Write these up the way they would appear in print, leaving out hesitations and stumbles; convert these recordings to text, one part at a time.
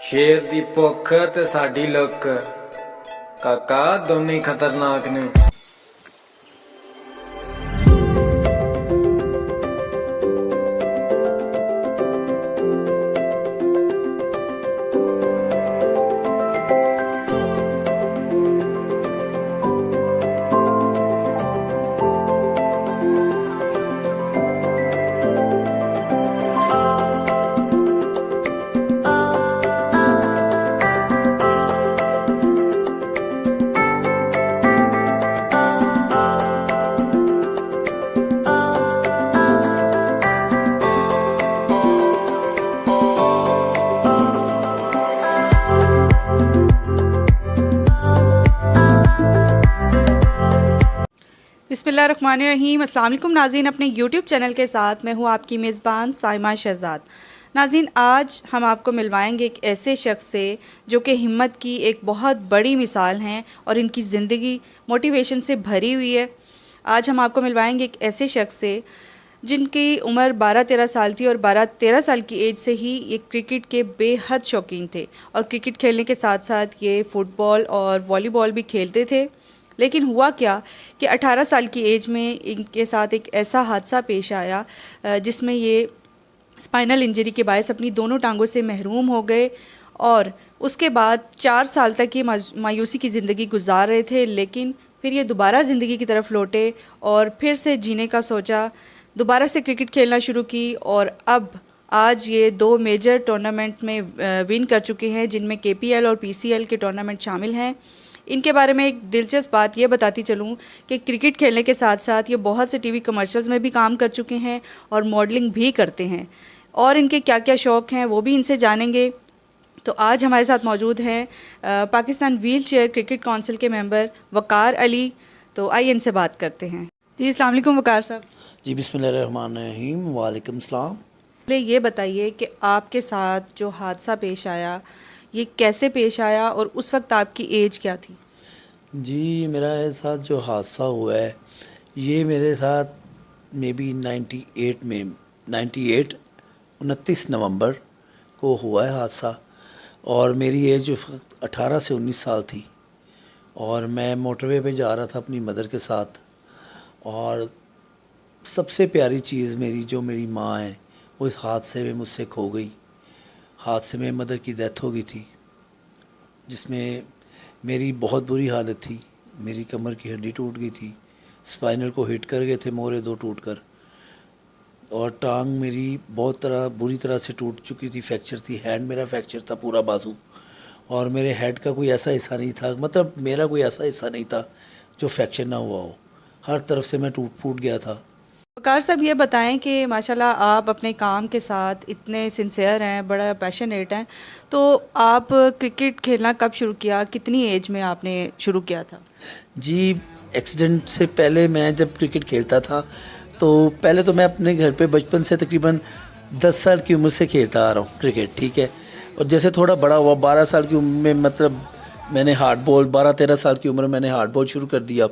शेर दी भुख ते साडी लुक काका दोने ही खतरनाक ने। बिस्मिल्लाहिर्रहमानिर्रहीम। अस्सलाम वालेकुम नाज़रीन, अपने YouTube चैनल के साथ मैं हूँ आपकी मेज़बान साइमा शहजाद। नाज़रीन, आज हम आपको मिलवाएंगे एक ऐसे शख्स से जो कि हिम्मत की एक बहुत बड़ी मिसाल हैं और इनकी ज़िंदगी मोटिवेशन से भरी हुई है। आज हम आपको मिलवाएंगे एक ऐसे शख्स से जिनकी उम्र 12-13 साल थी और 12-13 साल की एज से ही ये क्रिकेट के बेहद शौकीन थे और क्रिकेट खेलने के साथ साथ ये फ़ुटबॉल और वॉलीबॉल भी खेलते थे। लेकिन हुआ क्या कि 18 साल की एज में इनके साथ एक ऐसा हादसा पेश आया जिसमें ये स्पाइनल इंजरी के बायस अपनी दोनों टांगों से महरूम हो गए और उसके बाद 4 साल तक ये मायूसी की ज़िंदगी गुजार रहे थे। लेकिन फिर ये दोबारा ज़िंदगी की तरफ लौटे और फिर से जीने का सोचा, दोबारा से क्रिकेट खेलना शुरू की और अब आज ये 2 मेजर टूर्नामेंट में विन कर चुके हैं, जिनमें KPL और PCL के टूर्नामेंट शामिल हैं। इनके बारे में एक दिलचस्प बात ये बताती चलूँ कि क्रिकेट खेलने के साथ साथ ये बहुत से टीवी कमर्शियल्स में भी काम कर चुके हैं और मॉडलिंग भी करते हैं और इनके क्या क्या शौक़ हैं वो भी इनसे जानेंगे। तो आज हमारे साथ मौजूद हैं Pakistan wheel chair cricket council के मेंबर वक़ार अली। तो आइए इनसे बात करते हैं। जी अस्सलाम वालेकुम वक़ार साहब। जी बिस्मिल्लाहिर्रहमानिर्रहीम, वालेकुम सलाम। पहले ये बताइए कि आपके साथ जो हादसा पेश आया ये कैसे पेश आया और उस वक्त आपकी एज क्या थी? जी मेरा साथ जो हादसा हुआ है ये मेरे साथ मे बी 98 में 29 नवंबर को हुआ है हादसा और मेरी एज जो 18 से 19 साल थी और मैं मोटरवे पे जा रहा था अपनी मदर के साथ और सबसे प्यारी चीज़ मेरी माँ है वो इस हादसे में मुझसे खो गई। हादसे में मदर की डेथ हो गई थी जिसमें मेरी बहुत बुरी हालत थी। मेरी कमर की हड्डी टूट गई थी, स्पाइनल को हिट कर गए थे मोरे 2 टूटकर और टांग मेरी बहुत बुरी तरह से टूट चुकी थी, फ्रैक्चर थी। हैंड मेरा फ्रैक्चर था पूरा बाजू और मेरे हेड का कोई ऐसा हिस्सा नहीं था, मतलब मेरा कोई ऐसा हिस्सा नहीं था जो फ्रैक्चर ना हुआ हो। हर तरफ से मैं टूट फूट गया था। वक़ार साहब ये बताएं कि माशाल्लाह आप अपने काम के साथ इतने सिंसियर हैं, बड़ा पैशनेट हैं, तो आप क्रिकेट खेलना कब शुरू किया, कितनी एज में आपने शुरू किया था? जी एक्सीडेंट से पहले मैं जब क्रिकेट खेलता था तो पहले तो मैं अपने घर पे बचपन से तकरीबन 10 साल की उम्र से खेलता आ रहा हूँ क्रिकेट, ठीक है। और जैसे थोड़ा बड़ा हुआ 12 साल की उम्र में, मतलब मैंने हार्ड बॉल 12-13 साल की उम्र में मैंने हार्ड बॉल शुरू कर दिया,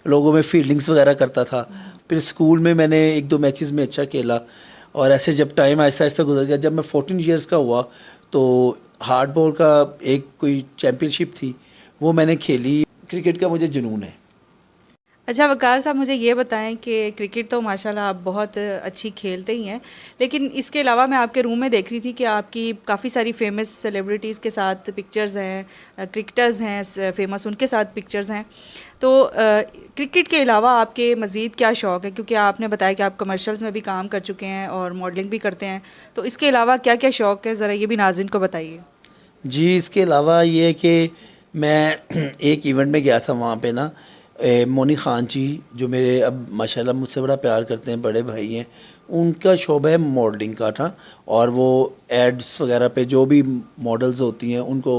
लोगों में फील्डिंग्स वगैरह करता था। फिर स्कूल में मैंने 1-2 मैचेस में अच्छा खेला और ऐसे जब टाइम आहिस्ता आहिस्ता गुजर गया, जब मैं 14 ईयर्स का हुआ तो हार्ड बॉल का एक कोई चैम्पियनशिप थी वो मैंने खेली। क्रिकेट का मुझे जुनून है। अच्छा वक़ार साहब, मुझे ये बताएं कि क्रिकेट तो माशाल्लाह आप बहुत अच्छी खेलते ही हैं, लेकिन इसके अलावा मैं आपके रूम में देख रही थी कि आपकी काफ़ी सारी फेमस सेलिब्रिटीज़ के साथ पिक्चर्स हैं, क्रिकेटर्स हैं फेमस, उनके साथ पिक्चर्स हैं। तो क्रिकेट के अलावा आपके मज़ीद क्या शौक़ है? क्योंकि आपने बताया कि आप कमर्शियल्स में भी काम कर चुके हैं और मॉडलिंग भी करते हैं, तो इसके अलावा क्या क्या शौक़ है, ज़रा ये भी नाज़रीन को बताइए। जी इसके अलावा ये है कि मैं एक इवेंट में गया था, वहाँ पे ना मोनी ख़ान जी जो मेरे अब माशाल्लाह मुझसे बड़ा प्यार करते हैं, बड़े भाई हैं, उनका शोबा है मॉडलिंग का था और वो एड्स वगैरह पे जो भी मॉडल्स होती हैं उनको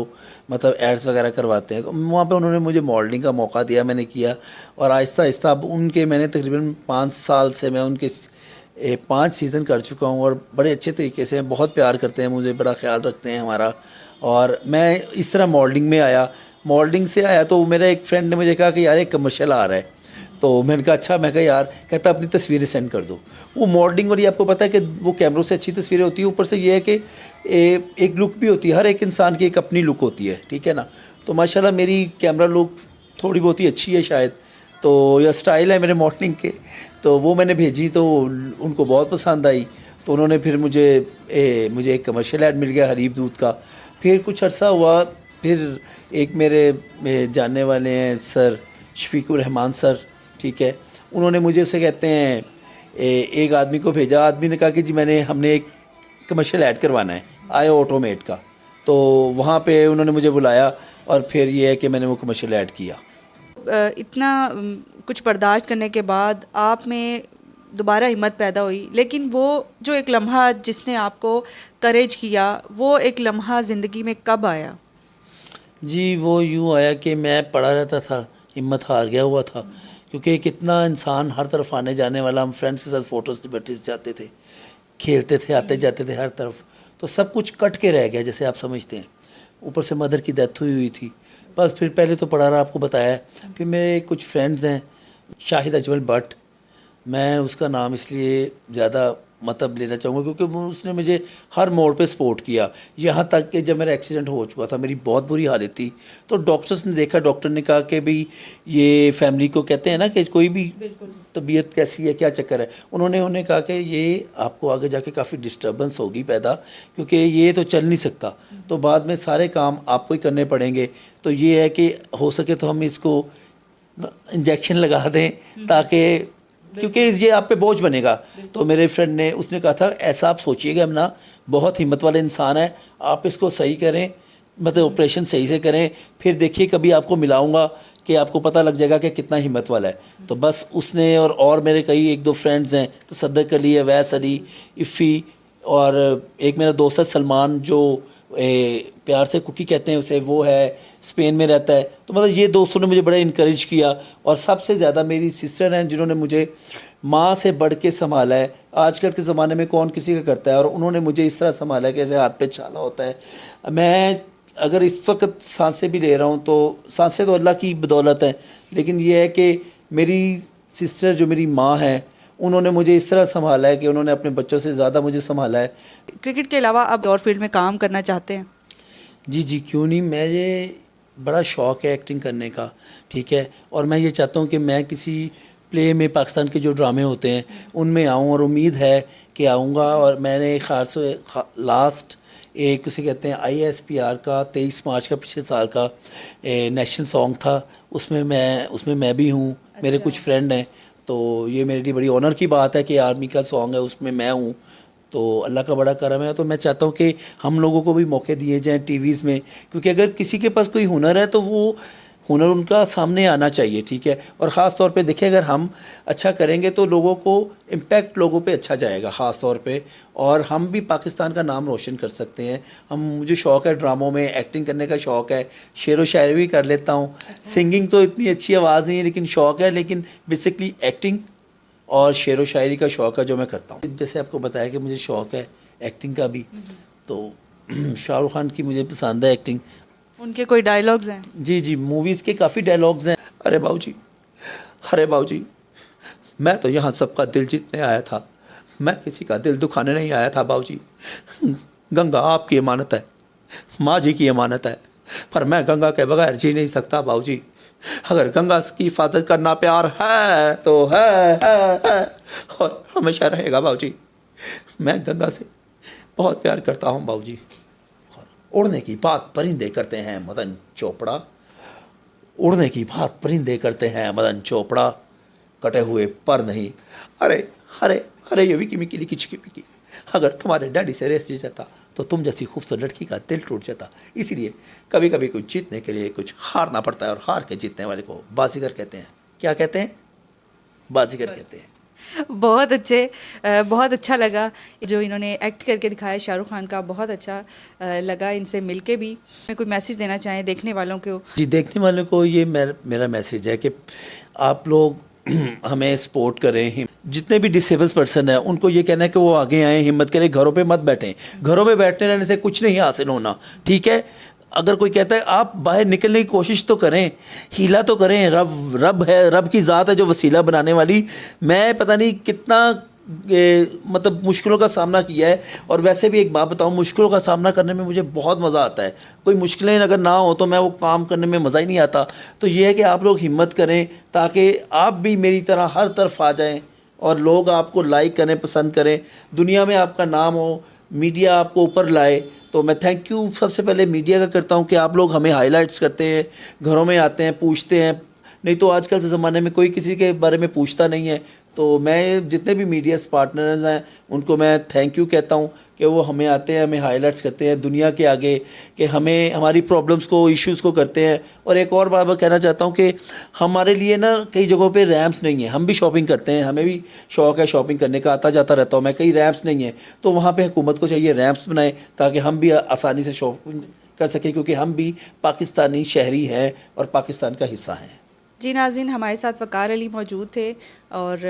मतलब एड्स वगैरह करवाते हैं। तो वहाँ पे उन्होंने मुझे मॉडलिंग का मौका दिया, मैंने किया और आहिस्ता आहिस्ता अब उनके मैंने तकरीबन 5 साल से मैं उनके 5 सीज़न कर चुका हूँ और बड़े अच्छे तरीके से बहुत प्यार करते हैं मुझे, बड़ा ख्याल रखते हैं हमारा। और मैं इस तरह मॉडलिंग में आया, मॉडलिंग से आया तो मेरा एक फ्रेंड ने मुझे कहा कि यार एक कमर्शियल आ रहा है, तो मैंने कहा अच्छा, मैं कहा यार, कहता अपनी तस्वीरें सेंड कर दो। वो मॉडलिंग वाली, आपको पता है कि वो कैमरों से अच्छी तस्वीरें होती है, ऊपर से ये है कि एक लुक भी होती है, हर एक इंसान की एक अपनी लुक होती है, ठीक है ना। तो माशाल्लाह मेरी कैमरा लुक थोड़ी बहुत ही अच्छी है शायद, तो या स्टाइल है मेरे मॉडलिंग के, तो वो मैंने भेजी तो उनको बहुत पसंद आई। तो उन्होंने फिर मुझे एक कमर्शियल ऐड मिल गया हरीब दूध का। फिर कुछ अर्सा हुआ, फिर एक मेरे जानने वाले हैं सर शफीकुर रहमान सर, ठीक है, उन्होंने मुझे उसे कहते हैं एक आदमी को भेजा। आदमी ने कहा कि जी हमने एक कमर्शियल ऐड करवाना है आयो ऑटोमेट का। तो वहाँ पे उन्होंने मुझे बुलाया और फिर ये है कि मैंने वो कमर्शियल ऐड किया। इतना कुछ बर्दाश्त करने के बाद आप में दोबारा हिम्मत पैदा हुई, लेकिन वो जो एक लम्हा जिसने आपको करेज किया, वो एक लम्हा ज़िंदगी में कब आया? जी वो यूँ आया कि मैं पढ़ा रहता था, हिम्मत हार गया हुआ था, क्योंकि कितना इंसान हर तरफ आने जाने वाला, हम फ्रेंड्स के साथ फ़ोटोज़ लिबर्टीज़ जाते थे, खेलते थे, आते जाते थे हर तरफ, तो सब कुछ कट के रह गया जैसे आप समझते हैं। ऊपर से मदर की डेथ हुई थी, बस फिर पहले तो पढ़ा रहा, आपको बताया। फिर मेरे कुछ फ्रेंड्स हैं, शाहिद अजमल भट्ट, मैं उसका नाम इसलिए ज़्यादा मतलब लेना चाहूँगा क्योंकि उसने मुझे हर मोड़ पे सपोर्ट किया। यहाँ तक कि जब मेरा एक्सीडेंट हो चुका था, मेरी बहुत बुरी हालत थी, तो डॉक्टर्स ने देखा, डॉक्टर ने कहा कि भाई ये फैमिली को कहते हैं ना कि कोई भी तबीयत कैसी है, क्या चक्कर है, उन्होंने कहा कि ये आपको आगे जाके काफ़ी डिस्टर्बेंस होगी पैदा, क्योंकि ये तो चल नहीं सकता, तो बाद में सारे काम आपको ही करने पड़ेंगे। तो ये है कि हो सके तो हम इसको इंजेक्शन लगा दें, ताकि क्योंकि ये आप पे बोझ बनेगा। तो मेरे फ्रेंड ने उसने कहा था ऐसा आप सोचिएगा ना, बहुत हिम्मत वाले इंसान है, आप इसको सही करें, मतलब ऑपरेशन सही से करें, फिर देखिए कभी आपको मिलाऊंगा कि आपको पता लग जाएगा कि कितना हिम्मत वाला है। तो बस उसने और मेरे कई एक दो फ्रेंड्स हैं, तो सद्दक अली, अवैस अली, इफ़ी, और एक मेरा दोस्त है सलमान जो प्यार से कुकी कहते हैं उसे, वो है स्पेन में रहता है। तो मतलब ये दोस्तों ने मुझे बड़ा इनकरेज किया, और सबसे ज़्यादा मेरी सिस्टर हैं जिन्होंने मुझे माँ से बढ़ के संभाला है। आजकल के ज़माने में कौन किसी का करता है, और उन्होंने मुझे इस तरह संभाला है कि ऐसे हाथ पे छाला होता है। मैं अगर इस वक्त सांसें भी ले रहा हूँ तो सांसें तो अल्लाह की बदौलत है, लेकिन ये है कि मेरी सिस्टर जो मेरी माँ है, उन्होंने मुझे इस तरह संभाला है कि उन्होंने अपने बच्चों से ज़्यादा मुझे संभाला है। क्रिकेट के अलावा आप और फील्ड में काम करना चाहते हैं? जी क्यों नहीं, मुझे बड़ा शौक़ है एक्टिंग करने का, ठीक है, और मैं ये चाहता हूँ कि मैं किसी प्ले में, पाकिस्तान के जो ड्रामे होते हैं उनमें आऊँ, और उम्मीद है कि आऊँगा। और मैंने ख़ास लास्ट एक उसे कहते हैं ISPR का 23 मार्च का पिछले साल का नेशनल सॉन्ग था, उसमें मैं भी हूँ, मेरे कुछ फ्रेंड हैं, तो ये मेरे लिए बड़ी ऑनर की बात है कि आर्मी का सॉन्ग है, उसमें मैं हूँ, तो अल्लाह का बड़ा करम है। तो मैं चाहता हूँ कि हम लोगों को भी मौके दिए जाएं टीवीज़ में, क्योंकि अगर किसी के पास कोई हुनर है तो वो हुनर उनका सामने आना चाहिए, ठीक है। और ख़ास तौर पे देखिए, अगर हम अच्छा करेंगे तो लोगों को इम्पैक्ट लोगों पे अच्छा जाएगा ख़ास तौर पे, और हम भी पाकिस्तान का नाम रोशन कर सकते हैं। मुझे शौक़ है ड्रामों में एक्टिंग करने का, शौक़ है, शेर व शायरी भी कर लेता हूँ। सिंगिंग तो इतनी अच्छी आवाज़ नहीं है, लेकिन शौक़ है, लेकिन बेसिकली एक्टिंग और शेर व शायरी का शौक़ है जो मैं करता हूँ। जैसे आपको बताया कि मुझे शौक़ है एक्टिंग का भी, तो शाहरुख खान की मुझे पसंद है एक्टिंग। उनके कोई डायलॉग्स हैं? जी मूवीज़ के काफ़ी डायलॉग्स हैं। अरे बाबूजी, मैं तो यहाँ सबका दिल जीतने आया था, मैं किसी का दिल दुखाने नहीं आया था बाबूजी। गंगा आपकी अमानत है, माँ जी की अमानत है, पर मैं गंगा के बगैर जी नहीं सकता बाबूजी। अगर गंगा की हिफाजत करना प्यार है तो है और हमेशा रहेगा बाबूजी। मैं गंगा से बहुत प्यार करता हूँ बाबूजी। उड़ने की बात परिंदे करते हैं मदन चोपड़ा, उड़ने की बात परिंदे करते हैं मदन चोपड़ा, कटे हुए पर नहीं। अरे ये विकी मिकी लिकी चिकी पिकी, अगर तुम्हारे डैडी से रेस जीत जाता तो तुम जैसी खूबसूरत लड़की का दिल टूट जाता। इसीलिए कभी कभी कुछ जीतने के लिए कुछ हारना पड़ता है, और हार के जीतने वाले को बाजीगर कहते हैं। क्या कहते हैं? बाजीगर कहते हैं। बहुत अच्छा लगा जो इन्होंने एक्ट करके दिखाया शाहरुख खान का, बहुत अच्छा लगा इनसे मिलके भी। मैं कोई मैसेज देना चाहें देखने वालों को? जी, देखने वालों को ये मेरा मैसेज है कि आप लोग हमें सपोर्ट करें। जितने भी डिसेबल्ड पर्सन हैं उनको ये कहना है कि वो आगे आएँ, हिम्मत करें, घरों पे मत बैठें। घरों पे बैठने रहने से कुछ नहीं हासिल होना, ठीक है। अगर कोई कहता है आप बाहर निकलने की कोशिश तो करें, हीला तो करें, रब है, रब की ज़ात है जो वसीला बनाने वाली। मैं पता नहीं कितना मतलब मुश्किलों का सामना किया है, और वैसे भी एक बात बताऊं, मुश्किलों का सामना करने में मुझे बहुत मज़ा आता है। कोई मुश्किलें अगर ना हो तो मैं वो काम करने में मज़ा ही नहीं आता। तो ये है कि आप लोग हिम्मत करें ताकि आप भी मेरी तरह हर तरफ आ जाएं और लोग आपको लाइक करें, पसंद करें, दुनिया में आपका नाम हो, मीडिया आपको ऊपर लाए। तो मैं थैंक यू सबसे पहले मीडिया का करता हूं कि आप लोग हमें हाईलाइट्स करते हैं, घरों में आते हैं, पूछते हैं। नहीं तो आजकल के ज़माने में कोई किसी के बारे में पूछता नहीं है। तो मैं जितने भी मीडिया पार्टनर्स हैं उनको मैं थैंक यू कहता हूं कि वो हमें आते हैं, हमें हाईलाइट्स करते हैं दुनिया के आगे, कि हमें हमारी प्रॉब्लम्स को, इश्यूज़ को करते हैं। और एक और बात मैं कहना चाहता हूं कि हमारे लिए ना कई जगहों पे रैम्प्स नहीं है, हम भी शॉपिंग करते हैं, हमें भी शौक़ है शॉपिंग करने का, आता जाता रहता हूं मैं, कई रैम्प्स नहीं है। तो वहाँ पर हुकूमत को चाहिए रैम्प्स बनाए ताकि हम भी आसानी से शॉपिंग कर सकें, क्योंकि हम भी पाकिस्तानी शहरी हैं और पाकिस्तान का हिस्सा हैं। जी नाज़रीन, हमारे साथ वक़ार अली मौजूद थे और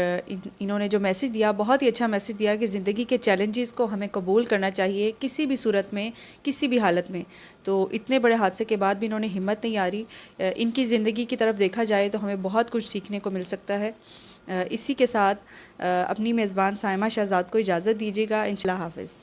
इन्होंने जो मैसेज दिया, बहुत ही अच्छा मैसेज दिया कि ज़िंदगी के चैलेंजेस को हमें कबूल करना चाहिए किसी भी सूरत में, किसी भी हालत में। तो इतने बड़े हादसे के बाद भी इन्होंने हिम्मत नहीं हारी। इनकी ज़िंदगी की तरफ देखा जाए तो हमें बहुत कुछ सीखने को मिल सकता है। इसी के साथ अपनी मेज़बान साइमा शहजाद को इजाज़त दीजिएगा। इंशाअल्लाह हाफ़िज़।